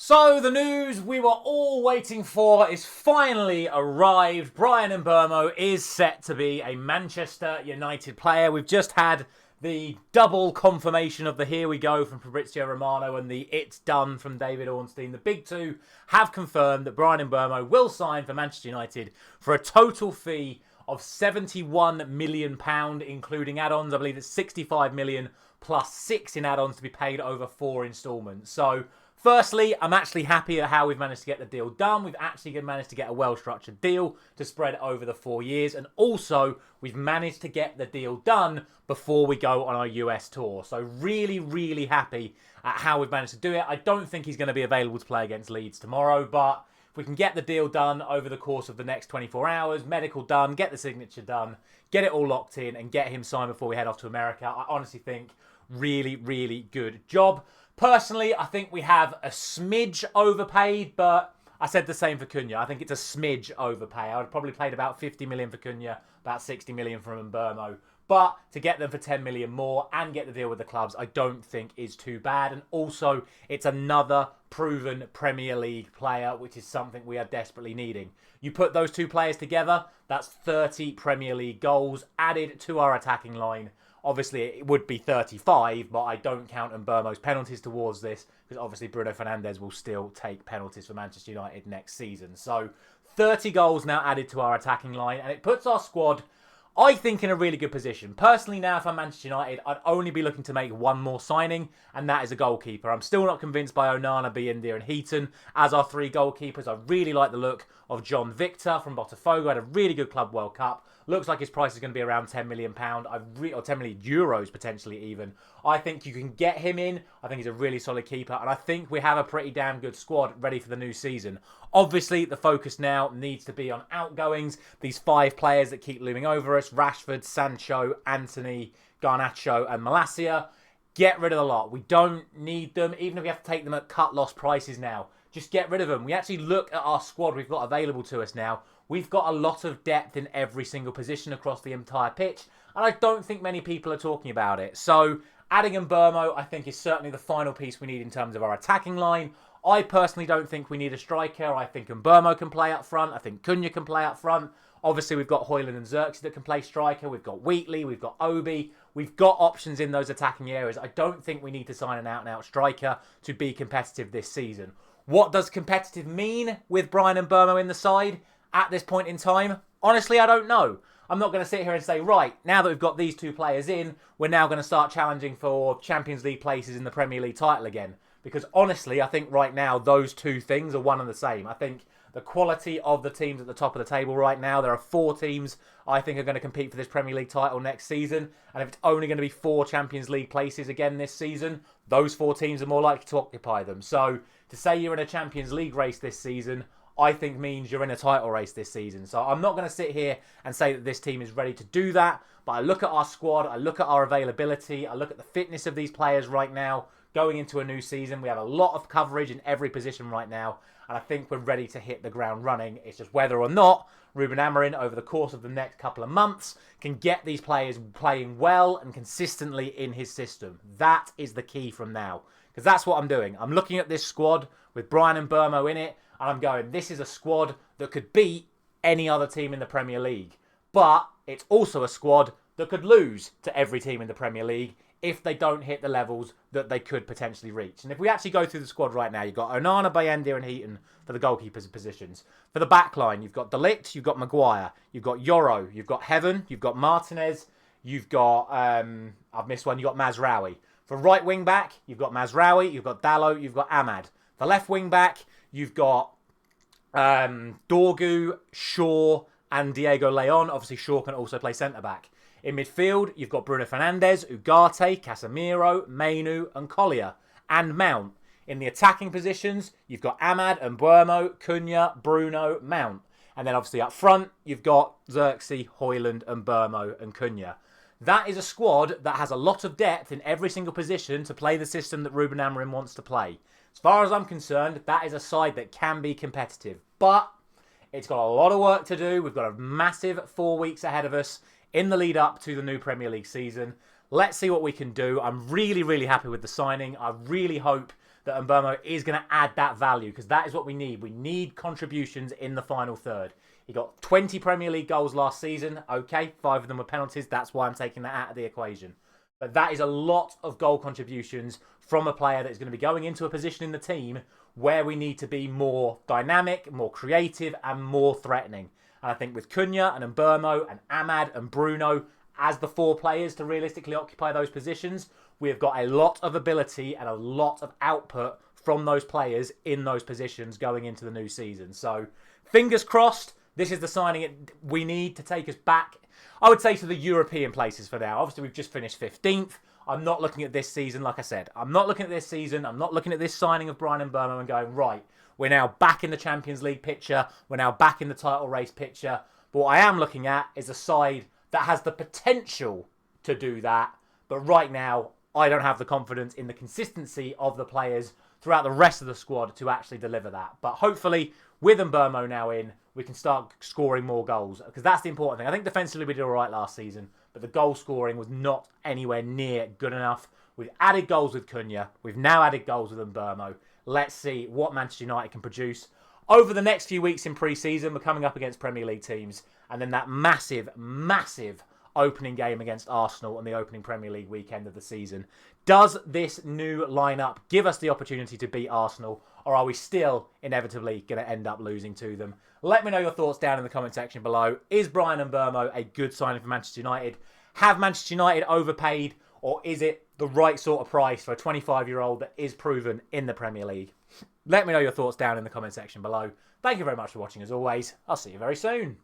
So the news we were all waiting for is finally arrived. Bryan Mbeumo is set to be a Manchester United player. We've just had the double confirmation of the here we go from Fabrizio Romano and the it's done from David Ornstein. The big two have confirmed that Bryan Mbeumo will sign for Manchester United for a total fee of £71 million, including add-ons. I believe it's 65 million plus 6 in add-ons to be paid over 4 instalments. So firstly, I'm actually happy at how we've managed to get the deal done. We've actually managed to get a well-structured deal to spread over the 4 years. And also, we've managed to get the deal done before we go on our US tour. So really, really happy at how we've managed to do it. I don't think he's going to be available to play against Leeds tomorrow, but if we can get the deal done over the course of the next 24 hours, medical done, get the signature done, get it all locked in and get him signed before we head off to America, I honestly think really, really good job. Personally, I think we have a smidge overpaid, but I said the same for Cunha. I think it's a smidge overpay. I would have probably paid about 50 million for Cunha, about 60 million from Mbeumo. But to get them for 10 million more and get the deal with the clubs, I don't think is too bad. And also, it's another proven Premier League player, which is something we are desperately needing. You put those two players together, that's 30 Premier League goals added to our attacking line. Obviously, it would be 35, but I don't count Mbeumo's penalties towards this because obviously Bruno Fernandes will still take penalties for Manchester United next season. So 30 goals now added to our attacking line, and it puts our squad, I think, in a really good position. Personally, now, if I'm Manchester United, I'd only be looking to make one more signing, and that is a goalkeeper. I'm still not convinced by Onana, Biendia and Heaton as our 3 goalkeepers. I really like the look of John Victor from Botafogo. Had a really good Club World Cup. Looks like his price is going to be around £10 million, or 10 million euros potentially even. I think you can get him in. I think he's a really solid keeper, and I think we have a pretty damn good squad ready for the new season. Obviously, the focus now needs to be on outgoings. These 5 players that keep looming over us: Rashford, Sancho, Anthony, Garnacho, and Malacia. Get rid of the lot. We don't need them, even if we have to take them at cut-loss prices now. Just get rid of them. We actually look at our squad we've got available to us now. We've got a lot of depth in every single position across the entire pitch, and I don't think many people are talking about it. So adding Mbeumo, I think, is certainly the final piece we need in terms of our attacking line. I personally don't think we need a striker. I think Mbeumo can play up front. I think Cunha can play up front. Obviously, we've got Højlund and Xerxes that can play striker. We've got Wheatley. We've got Obi. We've got options in those attacking areas. I don't think we need to sign an out-and-out striker to be competitive this season. What does competitive mean with Bryan Mbeumo in the side at this point in time? Honestly, I don't know. I'm not going to sit here and say, right, now that we've got these 2 players in, we're now going to start challenging for Champions League places in the Premier League title again. Because honestly, I think right now those 2 things are one and the same. I think the quality of the teams at the top of the table right now, there are 4 teams I think are going to compete for this Premier League title next season. And if it's only going to be 4 Champions League places again this season, those 4 teams are more likely to occupy them. So to say you're in a Champions League race this season, I think means you're in a title race this season. So I'm not going to sit here and say that this team is ready to do that. But I look at our squad, I look at our availability, I look at the fitness of these players right now. Going into a new season, we have a lot of coverage in every position right now. And I think we're ready to hit the ground running. It's just whether or not Ruben Amorim, over the course of the next couple of months, can get these players playing well and consistently in his system. That is the key from now. Because that's what I'm doing. I'm looking at this squad with Bryan Mbeumo in it, and I'm going, this is a squad that could beat any other team in the Premier League. But it's also a squad that could lose to every team in the Premier League if they don't hit the levels that they could potentially reach. And if we actually go through the squad right now, you've got Onana, Biendia and Heaton for the goalkeepers' positions. For the back line, you've got De Ligt, you've got Maguire, you've got Yoro, you've got Heaven, you've got Martinez, you've got, I've missed one, you've got Mazraoui. For right wing back, you've got Mazraoui, you've got Dalot, you've got Ahmad. For left wing back, you've got Dorgu, Shaw and Diego Leon. Obviously, Shaw can also play centre-back. In midfield, you've got Bruno Fernandes, Ugarte, Casemiro, Mainu and Collier, and Mount. In the attacking positions, you've got Ahmad and Mbeumo, Cunha, Bruno, Mount. And then obviously up front, you've got Xerxes, Højlund and Mbeumo and Cunha. That is a squad that has a lot of depth in every single position to play the system that Ruben Amorim wants to play. As far as I'm concerned, that is a side that can be competitive. But it's got a lot of work to do. We've got a massive 4 weeks ahead of us in the lead up to the new Premier League season. Let's see what we can do. I'm really, really happy with the signing. I really hope that Mbeumo is going to add that value, because that is what we need. We need contributions in the final third. He got 20 Premier League goals last season. Okay, 5 of them were penalties. That's why I'm taking that out of the equation. But that is a lot of goal contributions from a player that is going to be going into a position in the team where we need to be more dynamic, more creative, and more threatening. And I think with Cunha and Mbeumo and Ahmad and Bruno as the 4 players to realistically occupy those positions, we have got a lot of ability and a lot of output from those players in those positions going into the new season. So fingers crossed, this is the signing we need to take us back, I would say, to the European places for now. Obviously, we've just finished 15th. I'm not looking at this season, like I said. I'm not looking at this season. I'm not looking at this signing of Bryan Mbeumo and going, right, we're now back in the Champions League picture. We're now back in the title race picture. But what I am looking at is a side that has the potential to do that. But right now, I don't have the confidence in the consistency of the players throughout the rest of the squad to actually deliver that. But hopefully, with Mbeumo now in, we can start scoring more goals, because that's the important thing. I think defensively we did all right last season, but the goal scoring was not anywhere near good enough. We've added goals with Cunha. We've now added goals with Mbeumo. Let's see what Manchester United can produce over the next few weeks in pre-season. We're coming up against Premier League teams, and then that massive, massive opening game against Arsenal on the opening Premier League weekend of the season. Does this new lineup give us the opportunity to beat Arsenal, or are we still inevitably going to end up losing to them? Let me know your thoughts down in the comment section below. Is Bryan Mbeumo a good signing for Manchester United? Have Manchester United overpaid, or is it the right sort of price for a 25-year-old that is proven in the Premier League? Let me know your thoughts down in the comment section below. Thank you very much for watching as always. I'll see you very soon.